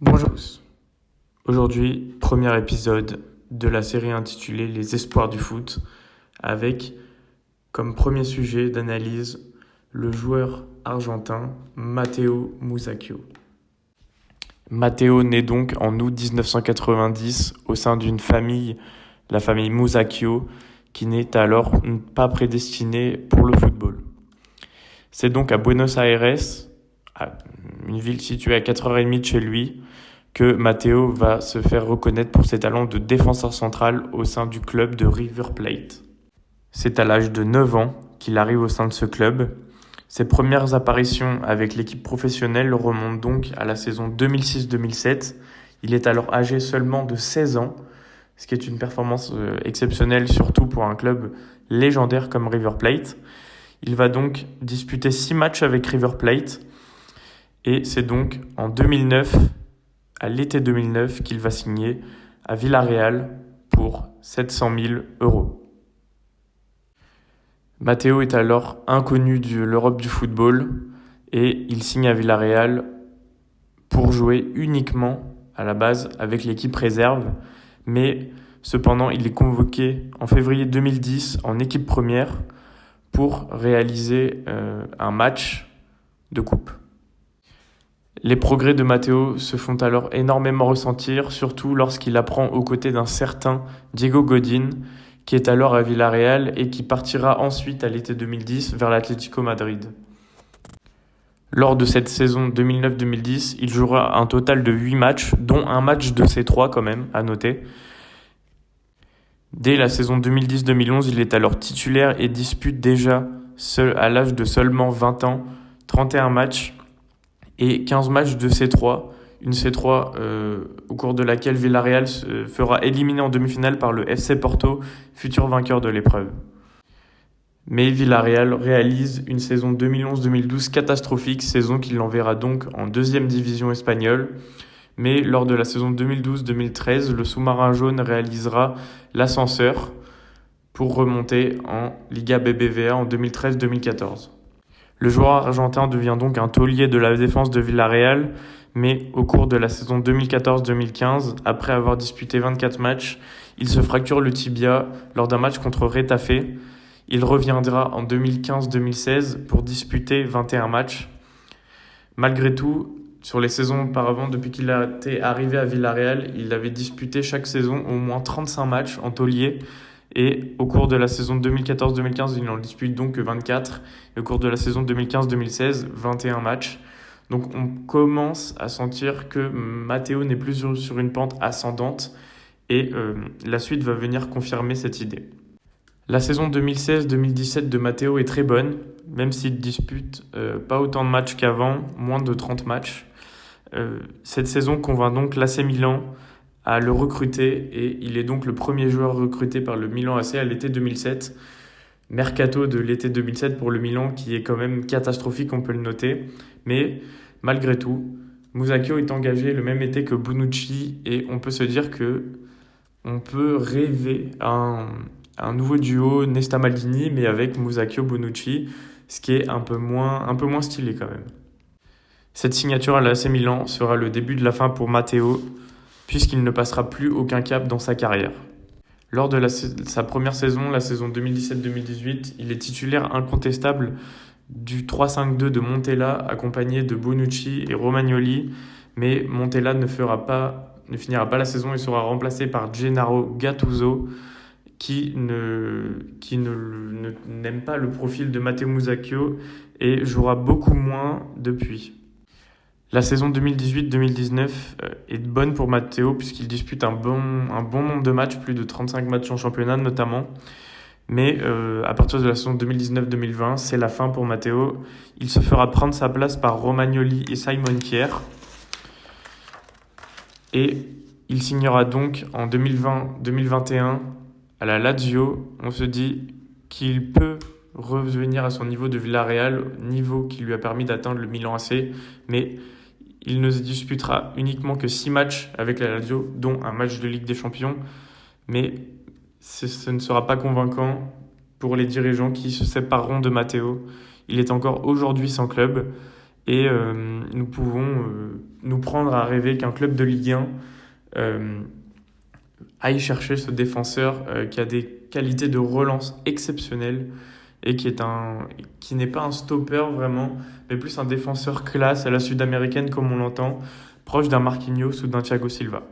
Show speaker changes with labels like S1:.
S1: Bonjour à tous. Aujourd'hui, premier épisode de la série intitulée Les espoirs du foot, avec comme premier sujet d'analyse le joueur argentin Matteo Musacchio. Matteo naît donc en août 1990 au sein d'une famille, la famille Musacchio, qui n'est alors pas prédestinée pour le football. C'est donc à Buenos Aires, une ville située à 4h30 de chez lui, que Matteo va se faire reconnaître pour ses talents de défenseur central au sein du club de River Plate. C'est à l'âge de 9 ans qu'il arrive au sein de ce club. Ses premières apparitions avec l'équipe professionnelle remontent donc à la saison 2006-2007. Il est alors âgé seulement de 16 ans, ce qui est une performance exceptionnelle, surtout pour un club légendaire comme River Plate. Il va donc disputer 6 matchs avec River Plate, et c'est donc en 2009, à l'été 2009, qu'il va signer à Villarreal pour 700 000 euros. Matteo est alors inconnu de l'Europe du football et il signe à Villarreal pour jouer uniquement à la base avec l'équipe réserve, mais cependant il est convoqué en février 2010 en équipe première pour réaliser un match de coupe. Les progrès de Matteo se font alors énormément ressentir, surtout lorsqu'il apprend aux côtés d'un certain Diego Godin, qui est alors à Villarreal et qui partira ensuite à l'été 2010 vers l'Atlético Madrid. Lors de cette saison 2009-2010, il jouera un total de 8 matchs, dont un match de C3 quand même, à noter. Dès la saison 2010-2011, il est alors titulaire et dispute déjà, à l'âge de seulement 20 ans, 31 matchs et 15 matchs de C3. Une C3 au cours de laquelle Villarreal se fera éliminer en demi-finale par le FC Porto, futur vainqueur de l'épreuve. Mais Villarreal réalise une saison 2011-2012 catastrophique, saison qui l'enverra donc en deuxième division espagnole. Mais lors de la saison 2012-2013, le sous-marin jaune réalisera l'ascenseur pour remonter en Liga BBVA en 2013-2014. Le joueur argentin devient donc un taulier de la défense de Villarreal, mais au cours de la saison 2014-2015, après avoir disputé 24 matchs, il se fracture le tibia lors d'un match contre Retafe. Il reviendra en 2015-2016 pour disputer 21 matchs. Malgré tout, sur les saisons auparavant, depuis qu'il a été arrivé à Villarreal, il avait disputé chaque saison au moins 35 matchs en taulier. Et au cours de la saison 2014-2015, il n'en dispute donc que 24. Et au cours de la saison 2015-2016, 21 matchs. Donc on commence à sentir que Matteo n'est plus sur une pente ascendante. Et la suite va venir confirmer cette idée. La saison 2016-2017 de Matteo est très bonne, même s'il dispute pas autant de matchs qu'avant, moins de 30 matchs. Cette saison convainc donc l'AC Milan à le recruter et il est donc le premier joueur recruté par le Milan AC à l'été 2007. Mercato de l'été 2007 pour le Milan qui est quand même catastrophique, on peut le noter. Mais malgré tout, Musacchio est engagé le même été que Bonucci et on peut se dire que on peut rêver à un nouveau duo Nesta-Maldini mais avec Musacchio-Bonucci, ce qui est un peu moins stylé quand même. Cette signature à l'AC Milan sera le début de la fin pour Matteo, puisqu'il ne passera plus aucun cap dans sa carrière. Lors de sa première saison, la saison 2017-2018, il est titulaire incontestable du 3-5-2 de Montella, accompagné de Bonucci et Romagnoli, mais Montella ne finira pas la saison et sera remplacé par Gennaro Gattuso, qui n'aime pas le profil de Matteo Musacchio et jouera beaucoup moins depuis. La saison 2018-2019 est bonne pour Matteo puisqu'il dispute un bon nombre de matchs, plus de 35 matchs en championnat notamment. Mais à partir de la saison 2019-2020, c'est la fin pour Matteo. Il se fera prendre sa place par Romagnoli et Simon Kjær. Et il signera donc en 2020-2021 à la Lazio. On se dit qu'il peut revenir à son niveau de Villarreal, niveau qui lui a permis d'atteindre le Milan AC, mais il ne se disputera uniquement que 6 matchs avec la Lazio, dont un match de Ligue des Champions, mais ce ne sera pas convaincant pour les dirigeants qui se sépareront de Matteo. Il est encore aujourd'hui sans club Et nous pouvons nous prendre à rêver qu'un club de Ligue 1 aille chercher ce défenseur qui a des qualités de relance exceptionnelles et qui n'est pas un stopper vraiment, mais plus un défenseur classe à la sud-américaine comme on l'entend, proche d'un Marquinhos ou d'un Thiago Silva.